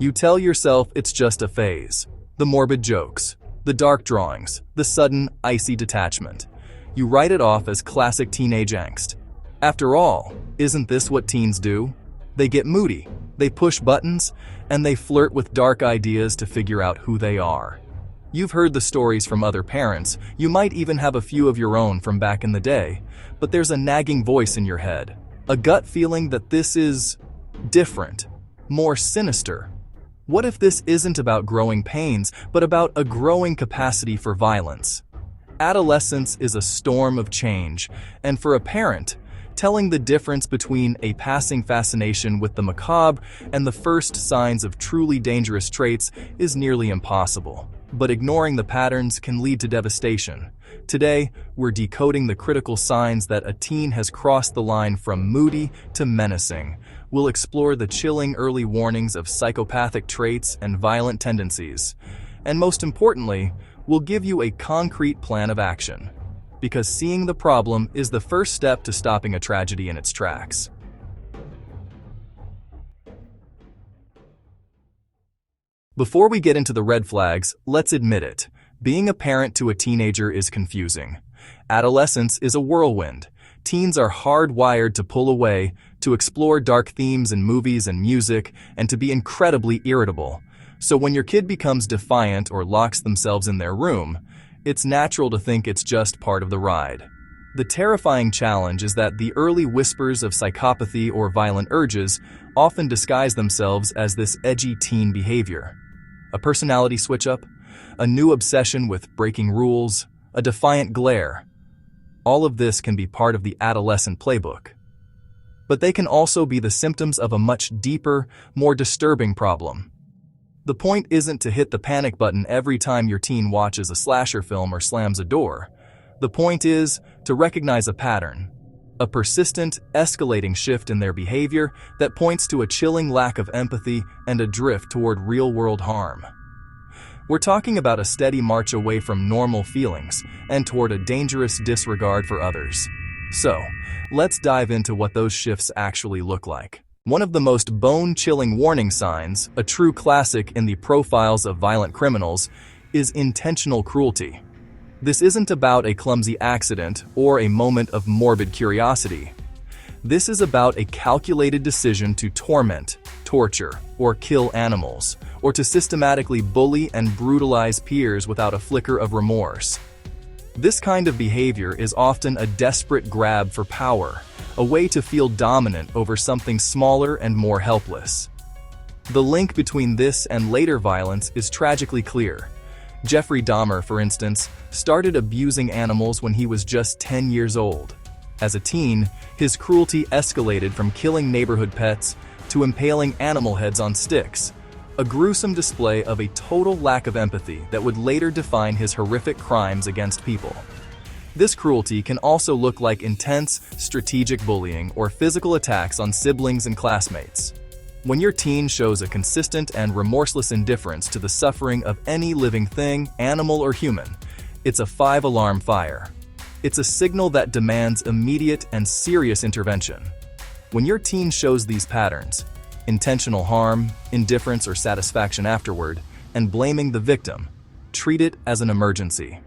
You tell yourself it's just a phase. The morbid jokes, the dark drawings, the sudden, icy detachment. You write it off as classic teenage angst. After all, isn't this what teens do? They get moody, they push buttons, and they flirt with dark ideas to figure out who they are. You've heard the stories from other parents, you might even have a few of your own from back in the day, but there's a nagging voice in your head, a gut feeling that this is different, more sinister. What if this isn't about growing pains, but about a growing capacity for violence? Adolescence is a storm of change, and for a parent, telling the difference between a passing fascination with the macabre and the first signs of truly dangerous traits is nearly impossible. But ignoring the patterns can lead to devastation. Today, we're decoding the critical signs that a teen has crossed the line from moody to menacing. We'll explore the chilling early warnings of psychopathic traits and violent tendencies. And most importantly, we'll give you a concrete plan of action. Because seeing the problem is the first step to stopping a tragedy in its tracks. Before we get into the red flags, let's admit it. Being a parent to a teenager is confusing. Adolescence is a whirlwind. Teens are hardwired to pull away, to explore dark themes in movies and music, and to be incredibly irritable. So when your kid becomes defiant or locks themselves in their room, it's natural to think it's just part of the ride. The terrifying challenge is that the early whispers of psychopathy or violent urges often disguise themselves as this edgy teen behavior. A personality switch-up, a new obsession with breaking rules, a defiant glare. All of this can be part of the adolescent playbook. But they can also be the symptoms of a much deeper, more disturbing problem. The point isn't to hit the panic button every time your teen watches a slasher film or slams a door. The point is to recognize a pattern, a persistent, escalating shift in their behavior that points to a chilling lack of empathy and a drift toward real-world harm. We're talking about a steady march away from normal feelings and toward a dangerous disregard for others. So, let's dive into what those shifts actually look like. One of the most bone-chilling warning signs, a true classic in the profiles of violent criminals, is intentional cruelty. This isn't about a clumsy accident or a moment of morbid curiosity. This is about a calculated decision to torment, torture, or kill animals, or to systematically bully and brutalize peers without a flicker of remorse. This kind of behavior is often a desperate grab for power, a way to feel dominant over something smaller and more helpless. The link between this and later violence is tragically clear. Jeffrey Dahmer, for instance, started abusing animals when he was just 10 years old. As a teen, his cruelty escalated from killing neighborhood pets to impaling animal heads on sticks, a gruesome display of a total lack of empathy that would later define his horrific crimes against people. This cruelty can also look like intense, strategic bullying or physical attacks on siblings and classmates. When your teen shows a consistent and remorseless indifference to the suffering of any living thing, animal or human, it's a 5-alarm fire. It's a signal that demands immediate and serious intervention. When your teen shows these patterns, intentional harm, indifference or satisfaction afterward, and blaming the victim, treat it as an emergency.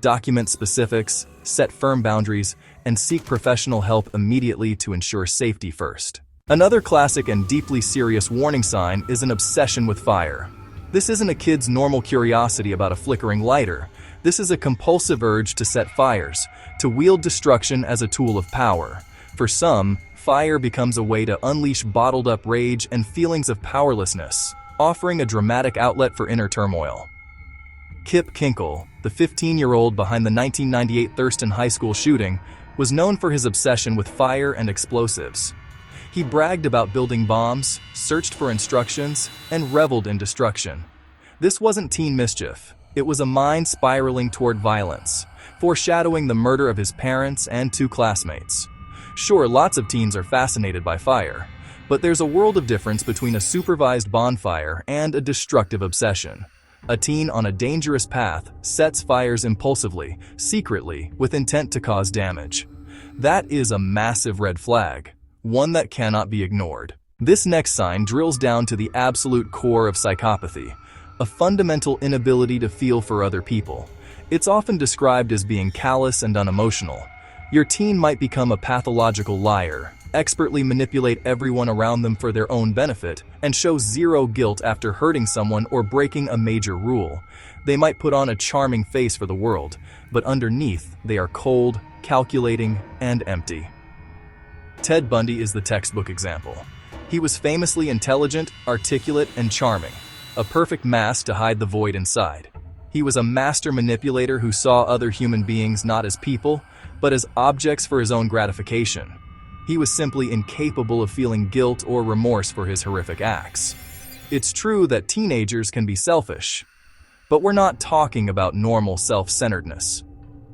Document specifics, set firm boundaries, and seek professional help immediately to ensure safety first. Another classic and deeply serious warning sign is an obsession with fire. This isn't a kid's normal curiosity about a flickering lighter. This is a compulsive urge to set fires, to wield destruction as a tool of power. For some, fire becomes a way to unleash bottled-up rage and feelings of powerlessness, offering a dramatic outlet for inner turmoil. Kip Kinkle, the 15-year-old behind the 1998 Thurston High School shooting, was known for his obsession with fire and explosives. He bragged about building bombs, searched for instructions, and reveled in destruction. This wasn't teen mischief. It was a mind spiraling toward violence, foreshadowing the murder of his parents and 2 classmates. Sure, lots of teens are fascinated by fire, but there's a world of difference between a supervised bonfire and a destructive obsession. A teen on a dangerous path sets fires impulsively, secretly, with intent to cause damage. That is a massive red flag, one that cannot be ignored. This next sign drills down to the absolute core of psychopathy, a fundamental inability to feel for other people. It's often described as being callous and unemotional. Your teen might become a pathological liar, expertly manipulate everyone around them for their own benefit, and show zero guilt after hurting someone or breaking a major rule. They might put on a charming face for the world, but underneath, they are cold, calculating, and empty. Ted Bundy is the textbook example. He was famously intelligent, articulate, and charming, a perfect mask to hide the void inside. He was a master manipulator who saw other human beings not as people, but as objects for his own gratification. He was simply incapable of feeling guilt or remorse for his horrific acts. It's true that teenagers can be selfish, but we're not talking about normal self-centeredness.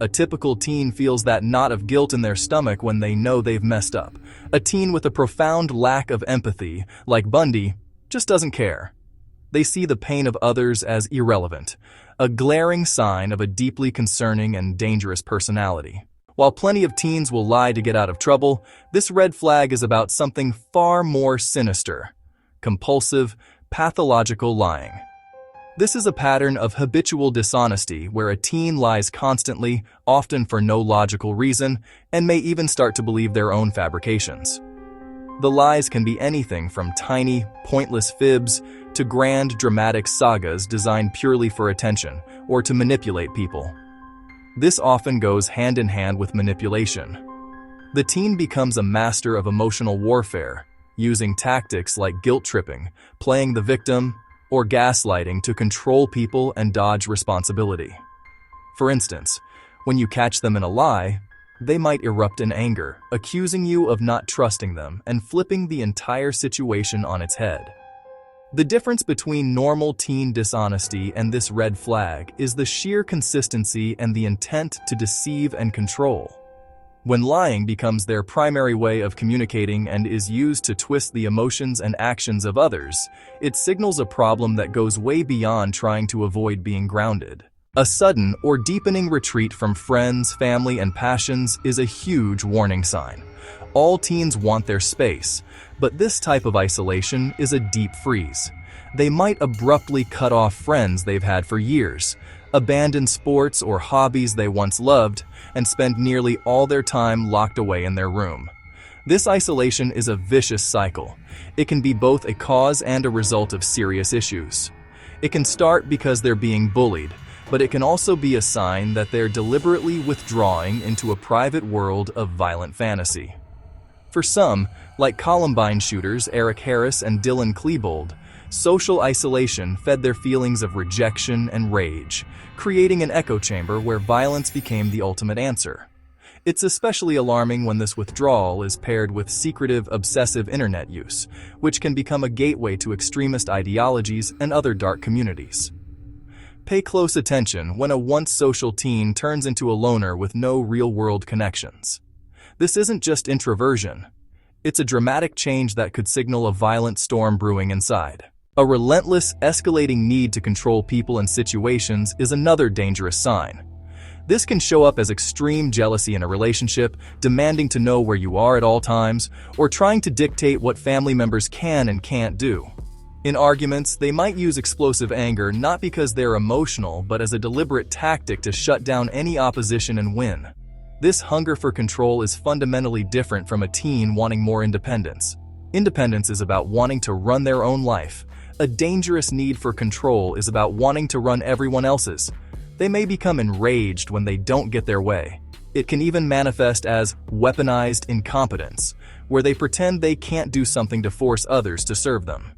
A typical teen feels that knot of guilt in their stomach when they know they've messed up. A teen with a profound lack of empathy, like Bundy, just doesn't care. They see the pain of others as irrelevant, a glaring sign of a deeply concerning and dangerous personality. While plenty of teens will lie to get out of trouble, this red flag is about something far more sinister: compulsive, pathological lying. This is a pattern of habitual dishonesty where a teen lies constantly, often for no logical reason, and may even start to believe their own fabrications. The lies can be anything from tiny, pointless fibs to grand, dramatic sagas designed purely for attention or to manipulate people. This often goes hand in hand with manipulation. The teen becomes a master of emotional warfare, using tactics like guilt-tripping, playing the victim, or gaslighting to control people and dodge responsibility. For instance, when you catch them in a lie, they might erupt in anger, accusing you of not trusting them and flipping the entire situation on its head. The difference between normal teen dishonesty and this red flag is the sheer consistency and the intent to deceive and control. When lying becomes their primary way of communicating and is used to twist the emotions and actions of others, it signals a problem that goes way beyond trying to avoid being grounded. A sudden or deepening retreat from friends, family, and passions is a huge warning sign. All teens want their space, but this type of isolation is a deep freeze. They might abruptly cut off friends they've had for years, abandon sports or hobbies they once loved, and spend nearly all their time locked away in their room. This isolation is a vicious cycle. It can be both a cause and a result of serious issues. It can start because they're being bullied, but it can also be a sign that they're deliberately withdrawing into a private world of violent fantasy. For some, like Columbine shooters Eric Harris and Dylan Klebold, social isolation fed their feelings of rejection and rage, creating an echo chamber where violence became the ultimate answer. It's especially alarming when this withdrawal is paired with secretive, obsessive internet use, which can become a gateway to extremist ideologies and other dark communities. Pay close attention when a once social teen turns into a loner with no real-world connections. This isn't just introversion. It's a dramatic change that could signal a violent storm brewing inside. A relentless, escalating need to control people and situations is another dangerous sign. This can show up as extreme jealousy in a relationship, demanding to know where you are at all times, or trying to dictate what family members can and can't do. In arguments, they might use explosive anger not because they're emotional, but as a deliberate tactic to shut down any opposition and win. This hunger for control is fundamentally different from a teen wanting more independence. Independence is about wanting to run their own life. A dangerous need for control is about wanting to run everyone else's. They may become enraged when they don't get their way. It can even manifest as weaponized incompetence, where they pretend they can't do something to force others to serve them.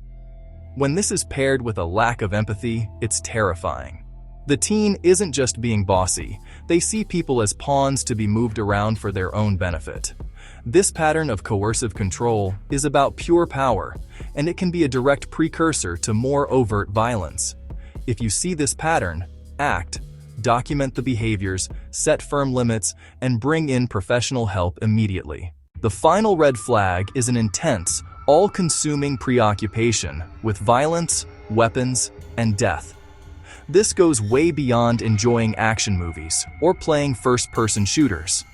When this is paired with a lack of empathy, it's terrifying. The teen isn't just being bossy. They see people as pawns to be moved around for their own benefit. This pattern of coercive control is about pure power, and it can be a direct precursor to more overt violence. If you see this pattern, act, document the behaviors, set firm limits, and bring in professional help immediately. The final red flag is an intense, all-consuming preoccupation with violence, weapons, and death. This goes way beyond enjoying action movies or playing first-person shooters.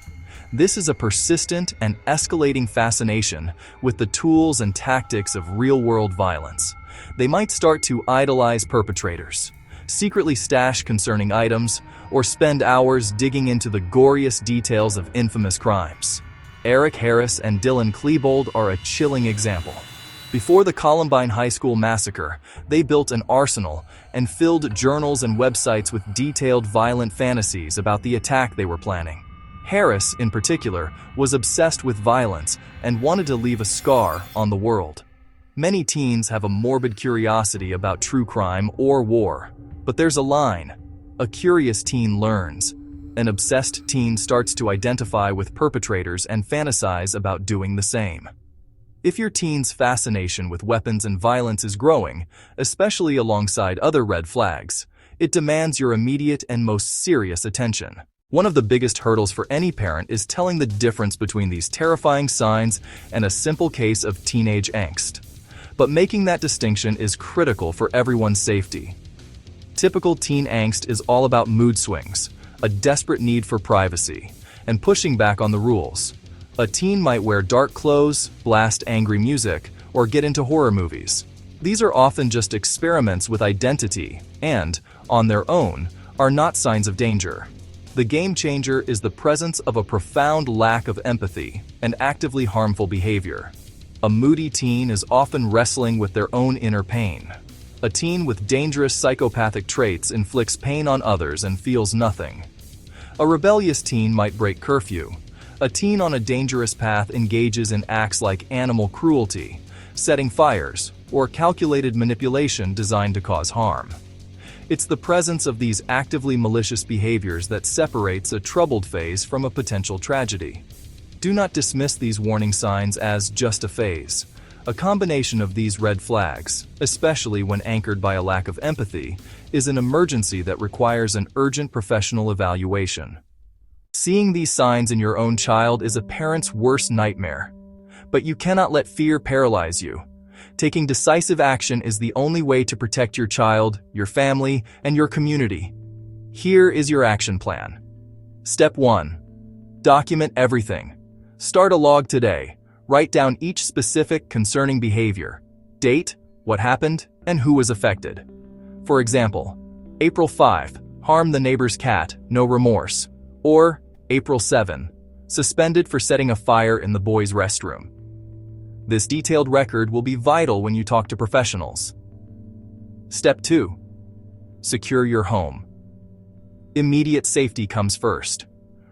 This is a persistent and escalating fascination with the tools and tactics of real-world violence. They might start to idolize perpetrators, secretly stash concerning items, or spend hours digging into the goriest details of infamous crimes. Eric Harris and Dylan Klebold are a chilling example. Before the Columbine High School massacre, they built an arsenal and filled journals and websites with detailed violent fantasies about the attack they were planning. Harris, in particular, was obsessed with violence and wanted to leave a scar on the world. Many teens have a morbid curiosity about true crime or war, but there's a line. A curious teen learns. An obsessed teen starts to identify with perpetrators and fantasize about doing the same. If your teen's fascination with weapons and violence is growing, especially alongside other red flags, it demands your immediate and most serious attention. One of the biggest hurdles for any parent is telling the difference between these terrifying signs and a simple case of teenage angst. But making that distinction is critical for everyone's safety. Typical teen angst is all about mood swings, a desperate need for privacy, and pushing back on the rules. A teen might wear dark clothes, blast angry music, or get into horror movies. These are often just experiments with identity and, on their own, are not signs of danger. The game changer is the presence of a profound lack of empathy and actively harmful behavior. A moody teen is often wrestling with their own inner pain. A teen with dangerous psychopathic traits inflicts pain on others and feels nothing. A rebellious teen might break curfew. A teen on a dangerous path engages in acts like animal cruelty, setting fires, or calculated manipulation designed to cause harm. It's the presence of these actively malicious behaviors that separates a troubled phase from a potential tragedy. Do not dismiss these warning signs as just a phase. A combination of these red flags, especially when anchored by a lack of empathy, is an emergency that requires an urgent professional evaluation. Seeing these signs in your own child is a parent's worst nightmare. But you cannot let fear paralyze you. Taking decisive action is the only way to protect your child, your family, and your community. Here is your action plan. Step 1. Document everything. Start a log today. Write down each specific concerning behavior. Date, what happened, and who was affected. For example, April 5, harm the neighbor's cat, no remorse. Or, April 7, suspended for setting a fire in the boys' restroom. This detailed record will be vital when you talk to professionals. Step 2. Secure your home. Immediate safety comes first.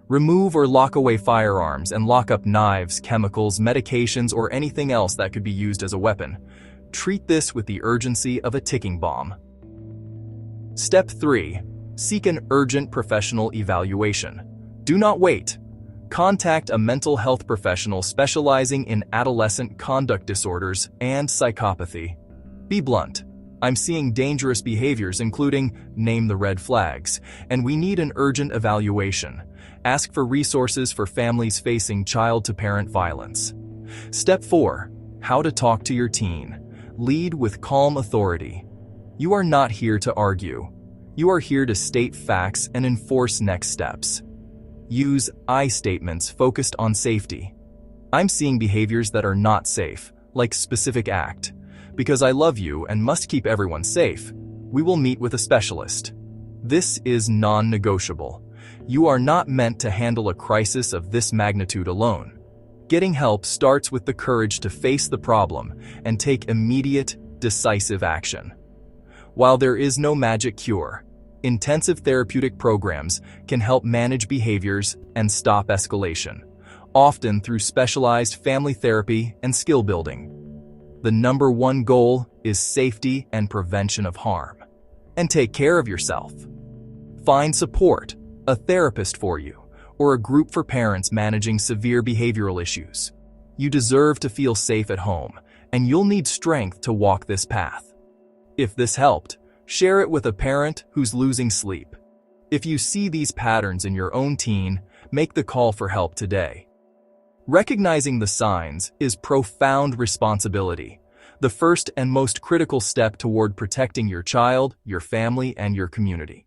Remove or lock away firearms and lock up knives, chemicals, medications, or anything else that could be used as a weapon. Treat this with the urgency of a ticking bomb. Step 3. Seek an urgent professional evaluation. Do not wait. Contact a mental health professional specializing in adolescent conduct disorders and psychopathy. Be blunt. I'm seeing dangerous behaviors including name the red flags, and we need an urgent evaluation. Ask for resources for families facing child-to-parent violence. Step 4. How to talk to your teen. Lead with calm authority. You are not here to argue. You are here to state facts and enforce next steps. Use I statements focused on safety. I'm seeing behaviors that are not safe, like specific act. Because I love you and must keep everyone safe, we will meet with a specialist. This is non-negotiable. You are not meant to handle a crisis of this magnitude alone. Getting help starts with the courage to face the problem and take immediate, decisive action. While there is no magic cure, intensive therapeutic programs can help manage behaviors and stop escalation, often through specialized family therapy and skill building. The number one goal is safety and prevention of harm. And take care of yourself. Find support, a therapist for you, or a group for parents managing severe behavioral issues. You deserve to feel safe at home, and you'll need strength to walk this path. If this helped, share it with a parent who's losing sleep. If you see these patterns in your own teen, make the call for help today. Recognizing the signs is profound responsibility, the first and most critical step toward protecting your child, your family, and your community.